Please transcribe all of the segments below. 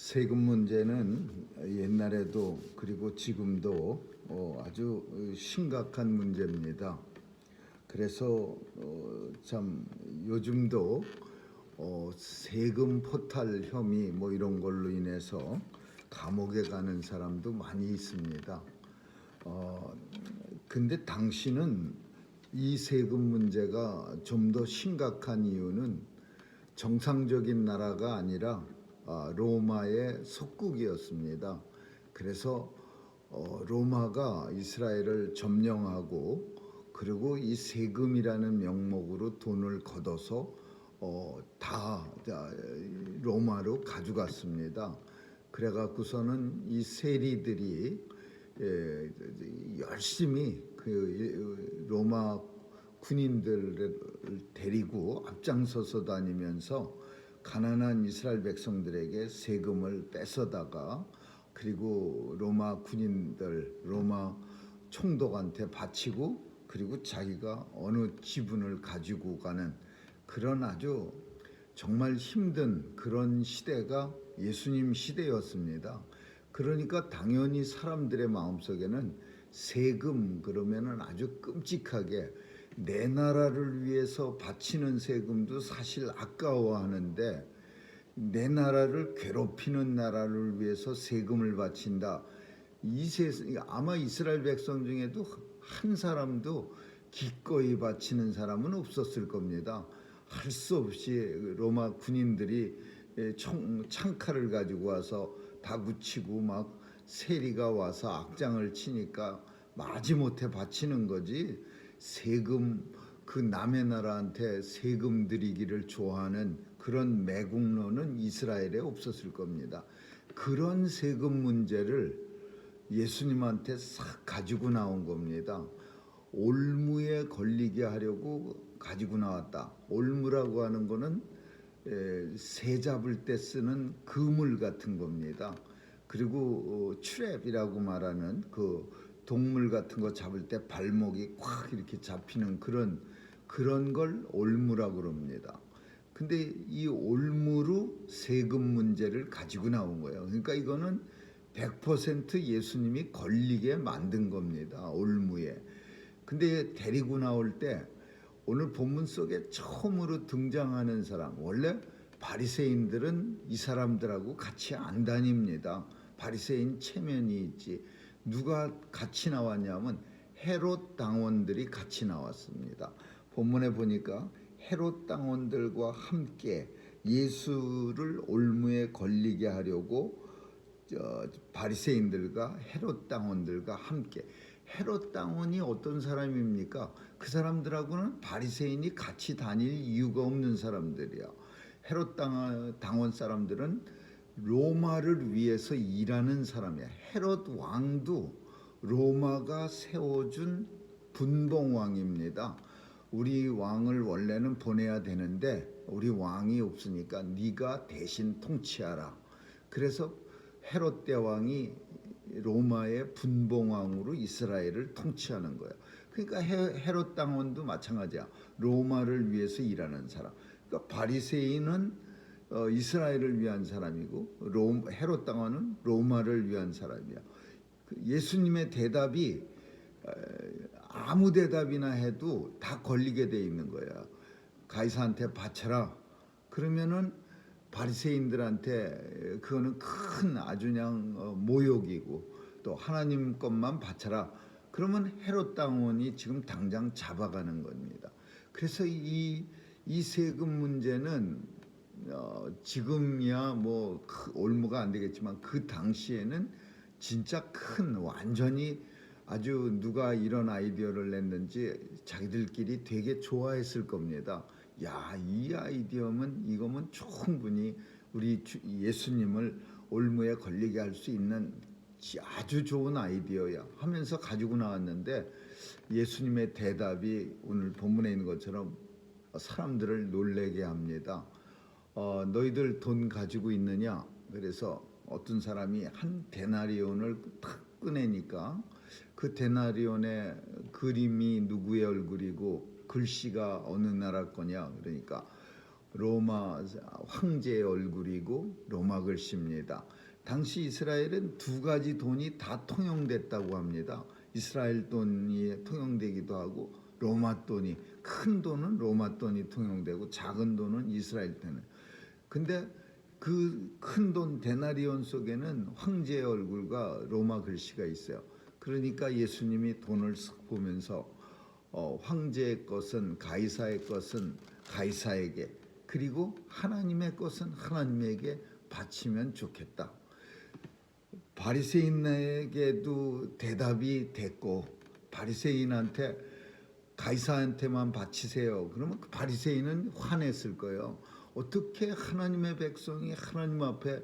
세금 문제는 옛날에도 그리고 지금도 아주 심각한 문제입니다. 그래서 참 요즘도 세금 포탈 혐의 뭐 이런 걸로 인해서 감옥에 가는 사람도 많이 있습니다. 근데 당시는 이 세금 문제가 좀 더 심각한 이유는 정상적인 나라가 아니라 로마의 속국이었습니다. 그래서 로마가 이스라엘을 점령하고 그리고 이 세금이라는 명목으로 돈을 걷어서 다 로마로 가져갔습니다. 그래갖고서는 이 세리들이 열심히 그 로마 군인들을 데리고 앞장서서 다니면서 가난한 이스라엘 백성들에게 세금을 뺏어다가 그리고 로마 군인들, 로마 총독한테 바치고 그리고 자기가 어느 지분을 가지고 가는 그런 아주 정말 힘든 그런 시대가 예수님 시대였습니다. 그러니까 당연히 사람들의 마음속에는 세금 그러면은 아주 끔찍하게 내 나라를 위해서 바치는 세금도 사실 아까워하는데 내 나라를 괴롭히는 나라를 위해서 세금을 바친다. 아마 이스라엘 백성 중에도 한 사람도 기꺼이 바치는 사람은 없었을 겁니다. 할 수 없이 로마 군인들이 창칼을 가지고 와서 다구치고 막 세리가 와서 악장을 치니까 마지못해 바치는 거지. 세금 그 남의 나라한테 세금 들이기를 좋아하는 그런 매국노는 이스라엘에 없었을 겁니다. 그런 세금 문제를 예수님한테 싹 가지고 나온 겁니다. 올무에 걸리게 하려고 가지고 나왔다. 올무라고 하는 거는 새 잡을 때 쓰는 그물 같은 겁니다. 그리고 트랩이라고 말하는 그 동물 같은 거 잡을 때 발목이 콱 이렇게 잡히는 그런 걸 올무라고 그럽니다. 근데 이 올무로 세금 문제를 가지고 나온 거예요. 그러니까 이거는 100% 예수님이 걸리게 만든 겁니다. 올무에. 근데 데리고 나올 때 오늘 본문 속에 처음으로 등장하는 사람, 원래 바리새인들은 이 사람들하고 같이 안 다닙니다. 바리새인 체면이 있지. 누가 같이 나왔냐면 헤롯 당원들이 같이 나왔습니다. 본문에 보니까 헤롯 당원들과 함께 예수를 올무에 걸리게 하려고 바리새인들과 헤롯 당원들과 함께. 헤롯 당원이 어떤 사람입니까? 그 사람들하고는 바리새인이 같이 다닐 이유가 없는 사람들이야. 헤롯 당원 사람들은 로마를 위해서 일하는 사람이야. 헤롯 왕도 로마가 세워준 분봉왕입니다. 우리 왕을 원래는 보내야 되는데 우리 왕이 없으니까 네가 대신 통치하라. 그래서 헤롯 대왕이 로마의 분봉왕으로 이스라엘을 통치하는 거예요. 그러니까 헤롯 당원도 마찬가지야. 로마를 위해서 일하는 사람. 그러니까 바리새인은 이스라엘을 위한 사람이고 헤롯 당원은 로마를 위한 사람이야. 예수님의 대답이 아무 대답이나 해도 다 걸리게 돼 있는 거야. 가이사한테 바쳐라. 그러면은 바리새인들한테 그거는 큰 아주 그냥 모욕이고 또 하나님 것만 바쳐라. 그러면 헤롯 당원이 지금 당장 잡아가는 겁니다. 그래서 이 세금 문제는 지금이야 뭐 올무가 안 되겠지만 그 당시에는 진짜 큰 완전히 아주 누가 이런 아이디어를 냈는지 자기들끼리 되게 좋아했을 겁니다. 야, 이 아이디어면 이거면 충분히 우리 예수님을 올무에 걸리게 할 수 있는 아주 좋은 아이디어야 하면서 가지고 나왔는데 예수님의 대답이 오늘 본문에 있는 것처럼 사람들을 놀라게 합니다. 너희들 돈 가지고 있느냐? 그래서 어떤 사람이 한 데나리온을 탁 꺼내니까 그 데나리온의 그림이 누구의 얼굴이고 글씨가 어느 나라 거냐? 그러니까 로마 황제의 얼굴이고 로마 글씨입니다. 당시 이스라엘은 두 가지 돈이 다 통용됐다고 합니다. 이스라엘 돈이 통용되기도 하고 로마 돈이, 큰 돈은 로마 돈이 통용되고 작은 돈은 이스라엘 돈이. 근데 그 큰 돈 데나리온 속에는 황제의 얼굴과 로마 글씨가 있어요. 그러니까 예수님이 돈을 쓱 보면서 황제의 것은 가이사의 것은 가이사에게, 그리고 하나님의 것은 하나님에게 바치면 좋겠다. 바리새인에게도 대답이 됐고, 바리새인한테 가이사한테만 바치세요. 그러면 그 바리새인은 화냈을 거예요. 어떻게 하나님의 백성이 하나님 앞에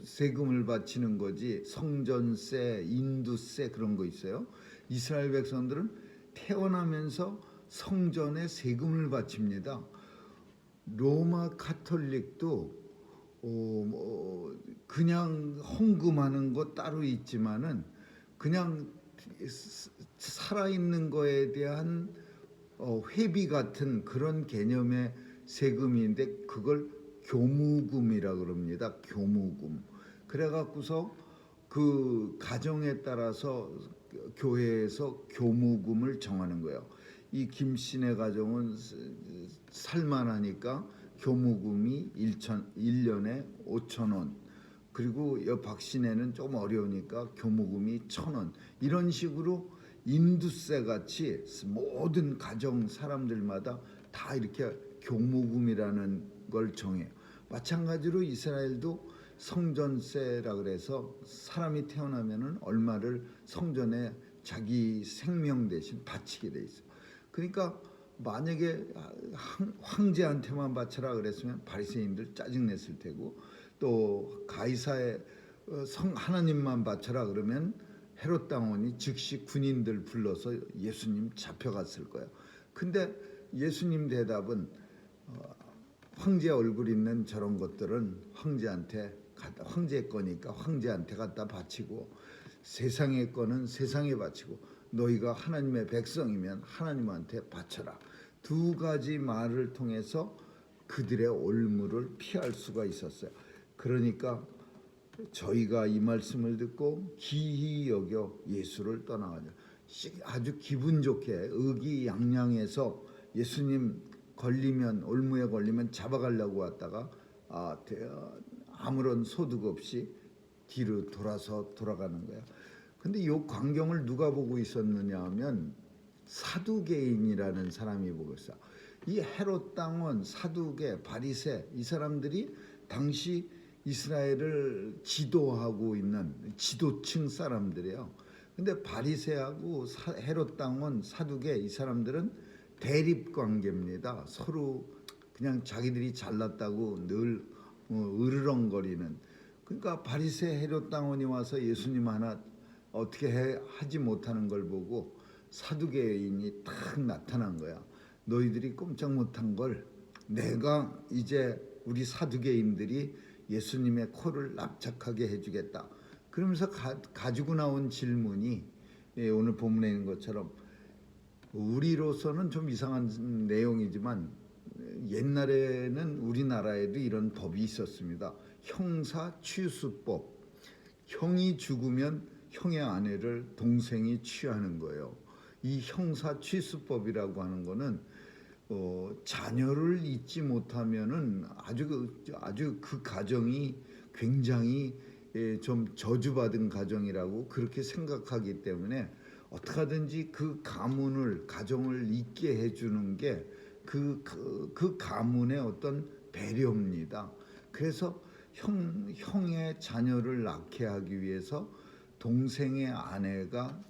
세금을 바치는 거지? 성전세, 인두세 그런 거 있어요. 이스라엘 백성들은 태어나면서 성전에 세금을 바칩니다. 로마 카톨릭도 그냥 헌금하는 거 따로 있지만은 그냥 살아있는 거에 대한 회비 같은 그런 개념의 세금인데 그걸 교무금이라 그럽니다. 교무금. 그래갖고서 그 가정에 따라서 교회에서 교무금을 정하는 거예요. 이 김씨네 가정은 살만하니까 교무금이 1년에 5,000원. 그리고 박씨네는 좀 어려우니까 교무금이 1,000원. 이런 식으로 인두세 같이 모든 가정 사람들마다 다 이렇게 교무금이라는 걸 정해요. 마찬가지로 이스라엘도 성전세라 그래서 사람이 태어나면은 얼마를 성전에 자기 생명 대신 바치게 돼 있어요. 그러니까 만약에 황제한테만 바쳐라 그랬으면 바리새인들 짜증냈을 테고, 또 가이사의 하나님만 바쳐라 그러면 헤롯 당원이 즉시 군인들 불러서 예수님 잡혀갔을 거예요. 근데 예수님 대답은 황제 얼굴 있는 저런 것들은 황제 거니까 황제한테 갖다 바치고, 세상의 거는 세상에 바치고, 너희가 하나님의 백성이면 하나님한테 바쳐라. 두 가지 말을 통해서 그들의 올무를 피할 수가 있었어요. 그러니까 저희가 이 말씀을 듣고 기히 여겨 예수를 떠나가자. 아주 기분 좋게 의기양양해서 예수님 걸리면, 올무에 걸리면 잡아가려고 왔다가 아무런 소득 없이 뒤로 돌아가는 거야. 근데 이 광경을 누가 보고 있었느냐 하면 사두개인이라는 사람이 보고 있어. 이 헤롯 당원, 사두개, 바리새, 이 사람들이 당시 이스라엘을 지도하고 있는 지도층 사람들이에요. 근데 바리새하고 헤롯 당원, 사두개, 이 사람들은 대립 관계입니다. 서로 그냥 자기들이 잘났다고 늘 으르렁거리는. 그러니까 바리새 헤롯 당원이 와서 예수님 하나 어떻게 하지 못하는 걸 보고 사두개인이 딱 나타난 거야. 너희들이 꼼짝 못한 걸 내가 이제 우리 사두개인들이 예수님의 코를 납작하게 해주겠다. 그러면서 가지고 나온 질문이 오늘 본문에 있는 것처럼 우리로서는 좀 이상한 내용이지만 옛날에는 우리나라에도 이런 법이 있었습니다. 형사취수법. 형이 죽으면 형의 아내를 동생이 취하는 거예요. 이 형사취수법이라고 하는 거는 자녀를 잊지 못하면은 아주 그 가정이 굉장히 좀 저주받은 가정이라고 그렇게 생각하기 때문에 어떻게 하든지 그 가정을 잊게 해주는 게 그 가문의 어떤 배려입니다. 그래서 형의 자녀를 낳게 하기 위해서 동생의 아내가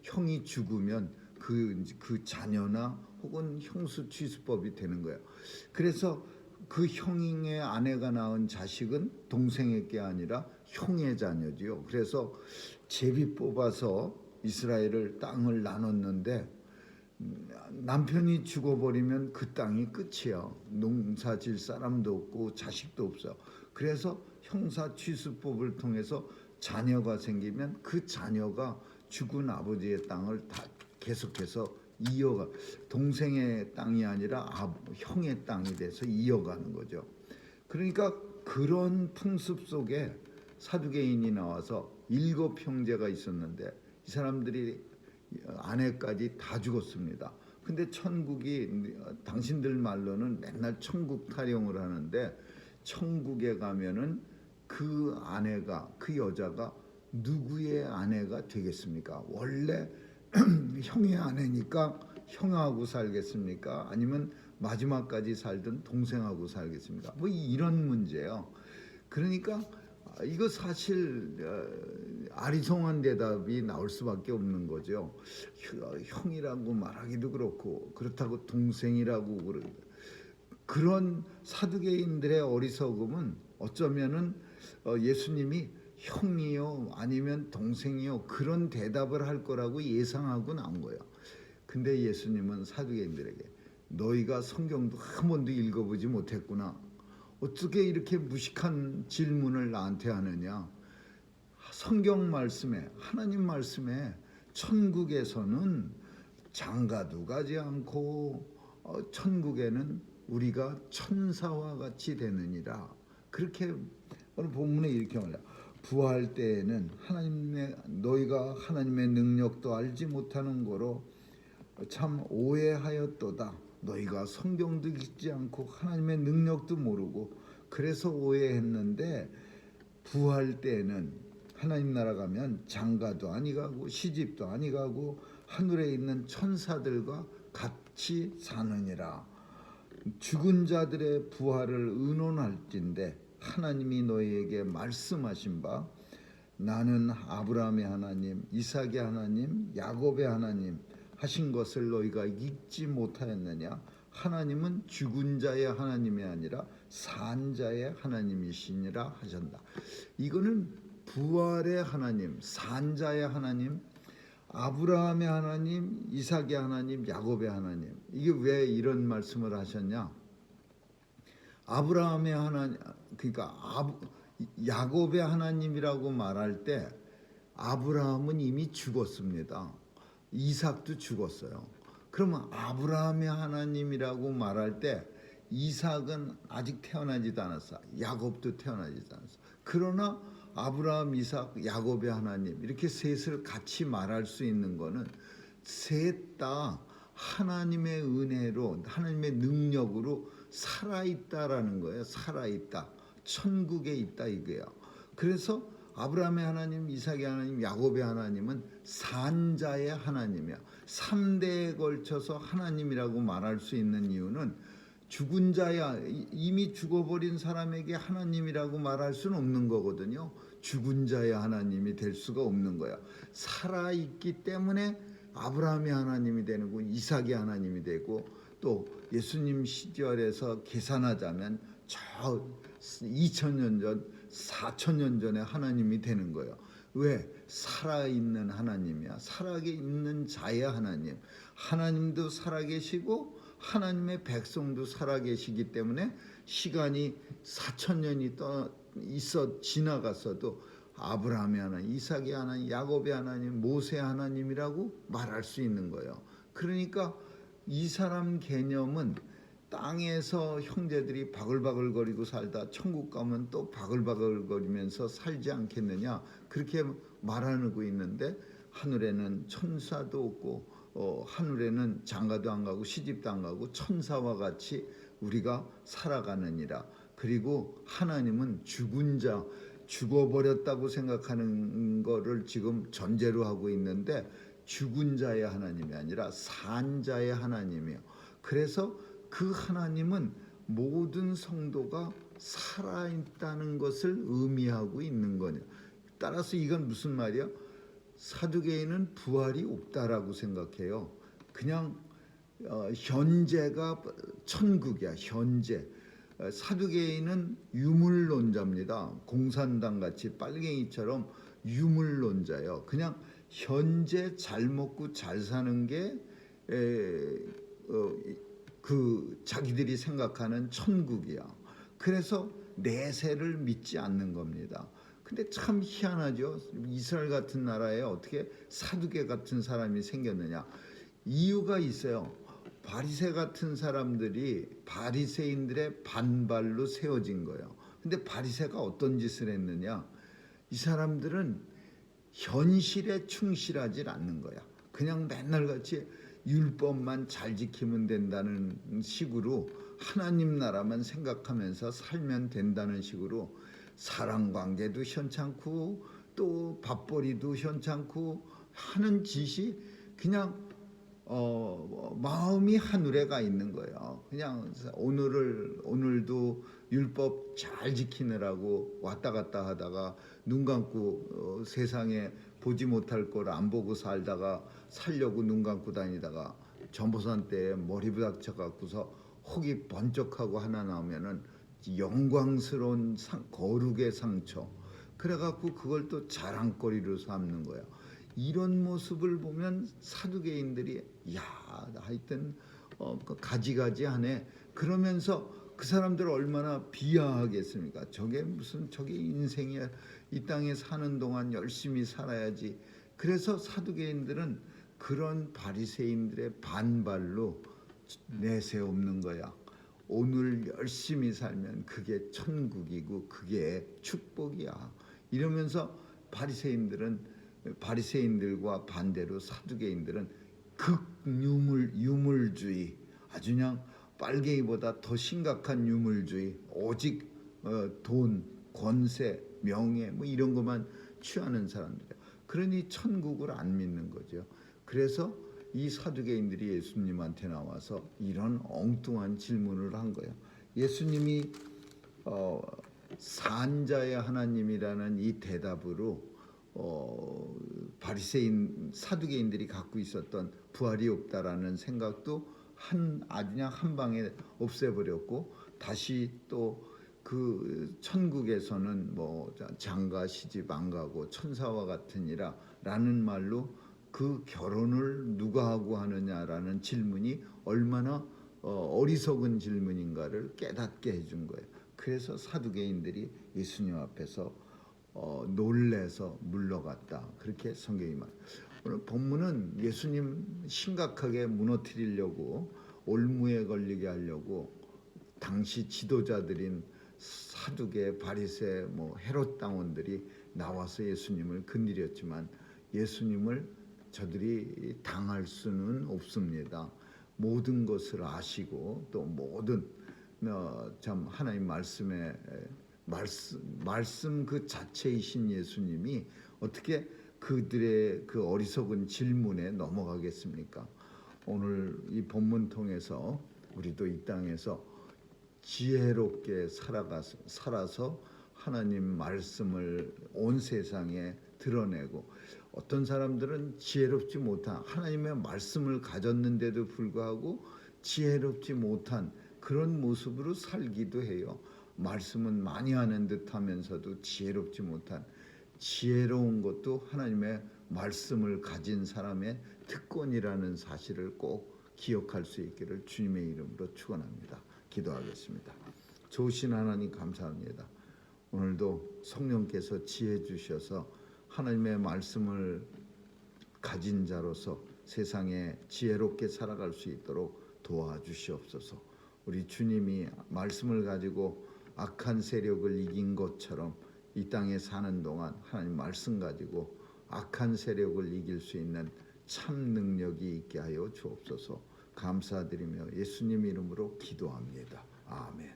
형이 죽으면 그 자녀나 혹은 형수취수법이 되는 거예요. 그래서 그 형의 아내가 낳은 자식은 동생의 게 아니라 형의 자녀지요. 그래서 제비 뽑아서 이스라엘을 땅을 나눴는데 남편이 죽어버리면 그 땅이 끝이야. 농사 질 사람도 없고 자식도 없어. 그래서 형사취수법을 통해서 자녀가 생기면 그 자녀가 죽은 아버지의 땅을 다 계속해서 이어가 동생의 땅이 아니라 형의 땅이 돼서 이어가는 거죠. 그러니까 그런 풍습 속에 사두개인이 나와서 7형제가 있었는데 이 사람들이 아내까지 다 죽었습니다. 근데 천국이 당신들 말로는 맨날 천국 타령을 하는데 천국에 가면은 그 아내가 그 여자가 누구의 아내가 되겠습니까? 원래 형의 아내니까 형하고 살겠습니까? 아니면 마지막까지 살던 동생하고 살겠습니까? 뭐 이런 문제예요. 그러니까 이거 사실 아리송한 대답이 나올 수밖에 없는 거죠. 형이라고 말하기도 그렇고 그렇다고 동생이라고 그런 사두개인들의 어리석음은 어쩌면은 예수님이 형이요 아니면 동생이요 그런 대답을 할 거라고 예상하고 나온 거예요. 근데 예수님은 사두개인들에게 너희가 성경도 한 번도 읽어보지 못했구나. 어떻게 이렇게 무식한 질문을 나한테 하느냐. 성경 말씀에 하나님 말씀에 천국에서는 장가도 가지 않고 천국에는 우리가 천사와 같이 되느니라. 그렇게 오늘 본문에 이렇게 말해요. 부활 때에는 너희가 하나님의 능력도 알지 못하는 거로 참 오해하였도다. 너희가 성경도 읽지 않고 하나님의 능력도 모르고 그래서 오해했는데 부활 때에는 하나님 나라 가면 장가도 아니 가고 시집도 아니 가고 하늘에 있는 천사들과 같이 사느니라. 죽은 자들의 부활을 의논할진대 하나님이 너희에게 말씀하신 바 나는 아브라함의 하나님, 이삭의 하나님, 야곱의 하나님 하신 것을 너희가 잊지 못하였느냐? 하나님은 죽은 자의 하나님이 아니라 산 자의 하나님이시니라 하셨다. 이거는 부활의 하나님, 산 자의 하나님, 아브라함의 하나님, 이삭의 하나님, 야곱의 하나님. 이게 왜 이런 말씀을 하셨냐? 아브라함의 하나님, 그러니까 야곱의 하나님이라고 말할 때 아브라함은 이미 죽었습니다. 이삭도 죽었어요. 그러면 아브라함의 하나님이라고 말할 때 이삭은 아직 태어나지도 않았어. 야곱도 태어나지도 않았어. 그러나 아브라함, 이삭, 야곱의 하나님 이렇게 셋을 같이 말할 수 있는 거는 셋 다 하나님의 은혜로 하나님의 능력으로 살아있다라는 거예요. 살아있다. 천국에 있다 이거예요. 그래서 아브라함의 하나님, 이삭의 하나님, 야곱의 하나님은 산자의 하나님이야. 3대에 걸쳐서 하나님이라고 말할 수 있는 이유는 죽은 자야 이미 죽어버린 사람에게 하나님이라고 말할 수는 없는 거거든요. 죽은 자의 하나님이 될 수가 없는 거야. 살아있기 때문에 아브라함의 하나님이 되는 거, 이삭의 하나님이 되고 또 예수님 시절에서 계산하자면 저 2000년 전, 4000년 전에 하나님이 되는 거예요. 왜? 살아있는 하나님이야. 살아있는 자의 하나님. 하나님도 살아계시고 하나님의 백성도 살아계시기 때문에 시간이 4000년이 지나갔어도 아브라함의 하나님, 이삭의 하나님, 야곱의 하나님, 모세의 하나님이라고 말할 수 있는 거예요. 그러니까 이 사람 개념은 땅에서 형제들이 바글바글거리고 살다 천국 가면 또 바글바글거리면서 살지 않겠느냐 그렇게 말하고 있는데 하늘에는 천사도 없고 하늘에는 장가도 안 가고 시집도 안 가고 천사와 같이 우리가 살아가느니라. 그리고 하나님은 죽은 자 죽어버렸다고 생각하는 거를 지금 전제로 하고 있는데 죽은 자의 하나님이 아니라 산 자의 하나님이에요. 그래서 그 하나님은 모든 성도가 살아있다는 것을 의미하고 있는 거냐. 따라서 이건 무슨 말이야? 사두개인은 부활이 없다라고 생각해요. 그냥 현재가 천국이야. 현재. 사두개인은 유물론자입니다. 공산당 같이 빨갱이처럼 유물론자예요. 그냥 현재 잘 먹고 잘 사는 게 자기들이 생각하는 천국이야. 그래서 내세를 믿지 않는 겁니다. 근데 참 희한하죠. 이스라엘 같은 나라에 어떻게 사두개 같은 사람이 생겼느냐. 이유가 있어요. 바리새 같은 사람들이 바리새인들의 반발로 세워진 거예요. 근데 바리새가 어떤 짓을 했느냐? 이 사람들은 현실에 충실하지 않는 거야. 그냥 맨날 같이 율법만 잘 지키면 된다는 식으로 하나님 나라만 생각하면서 살면 된다는 식으로 사랑 관계도 현찮고 또 밥벌이도 현찮고 하는 짓이 그냥 마음이 하늘에 가 있는 거예요. 그냥 오늘도 율법 잘 지키느라고 왔다 갔다 하다가 눈 감고 세상에 보지 못할 걸 안 보고 살다가 살려고 눈 감고 다니다가 전보산 때에 머리 부닥쳐 갖고서 혹이 번쩍하고 하나 나오면은 영광스러운 거룩의 상처. 그래갖고 그걸 또 자랑거리로 삼는 거예요. 이런 모습을 보면 사두개인들이 야 하여튼 가지가지하네. 그러면서 그 사람들 얼마나 비하하겠습니까? 저게 인생이야. 이 땅에 사는 동안 열심히 살아야지. 그래서 사두개인들은 그런 바리새인들의 반발로 내세우는 거야. 오늘 열심히 살면 그게 천국이고 그게 축복이야. 이러면서 바리새인들과 반대로 사두개인들은 유물주의, 아주 그냥 빨갱이보다 더 심각한 유물주의, 오직 돈, 권세, 명예 뭐 이런 것만 취하는 사람들이에요. 그러니 천국을 안 믿는 거죠. 그래서 이 사두개인들이 예수님한테 나와서 이런 엉뚱한 질문을 한 거예요. 예수님이 산자의 하나님이라는 이 대답으로 바리새인 사두개인들이 갖고 있었던 부활이 없다라는 생각도 아주 그냥 한 방에 없애버렸고, 다시 또 그 천국에서는 뭐 장가 시집 안 가고 천사와 같으니라라는 말로 그 결혼을 누가 하고 하느냐라는 질문이 얼마나 어리석은 질문인가를 깨닫게 해준 거예요. 그래서 사두개인들이 예수님 앞에서 놀래서 물러갔다. 그렇게 성경이 말. 오늘 본문은 예수님 심각하게 무너뜨리려고 올무에 걸리게 하려고 당시 지도자들인 사두개, 바리새, 헤롯 당원들이 나와서 예수님을 건드렸지만 예수님을 저들이 당할 수는 없습니다. 모든 것을 아시고 또 모든 참 하나님 말씀 그 자체이신 예수님이 어떻게 그들의 그 어리석은 질문에 넘어가겠습니까? 오늘 이 본문 통해서 우리도 이 땅에서 지혜롭게 살아서 하나님 말씀을 온 세상에 드러내고, 어떤 사람들은 지혜롭지 못한 하나님의 말씀을 가졌는데도 불구하고 지혜롭지 못한 그런 모습으로 살기도 해요. 말씀은 많이 하는 듯 하면서도 지혜롭지 못한, 지혜로운 것도 하나님의 말씀을 가진 사람의 특권이라는 사실을 꼭 기억할 수 있기를 주님의 이름으로 축원합니다. 기도하겠습니다. 좋으신 하나님 감사합니다. 오늘도 성령께서 지혜 주셔서 하나님의 말씀을 가진 자로서 세상에 지혜롭게 살아갈 수 있도록 도와주시옵소서. 우리 주님이 말씀을 가지고 악한 세력을 이긴 것처럼 이 땅에 사는 동안 하나님 말씀 가지고 악한 세력을 이길 수 있는 참 능력이 있게 하여 주옵소서. 감사드리며 예수님 이름으로 기도합니다. 아멘.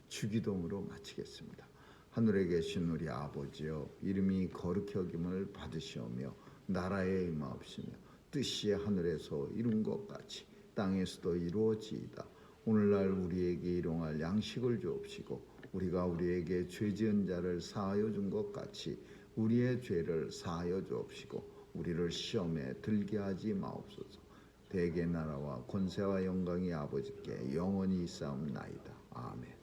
주기도문으로 마치겠습니다. 하늘에 계신 우리 아버지여, 이름이 거룩히 여김을 받으시오며 나라에 임하옵시며 뜻이 하늘에서 이룬 것 같이 땅에서도 이루어지이다. 오늘날 우리에게 일용할 양식을 주옵시고 우리가 우리에게 죄 지은 자를 사하여 준 것 같이 우리의 죄를 사하여 주옵시고 우리를 시험에 들게 하지 마옵소서. 대개 나라와 권세와 영광이 아버지께 영원히 있사옵나이다. 아멘.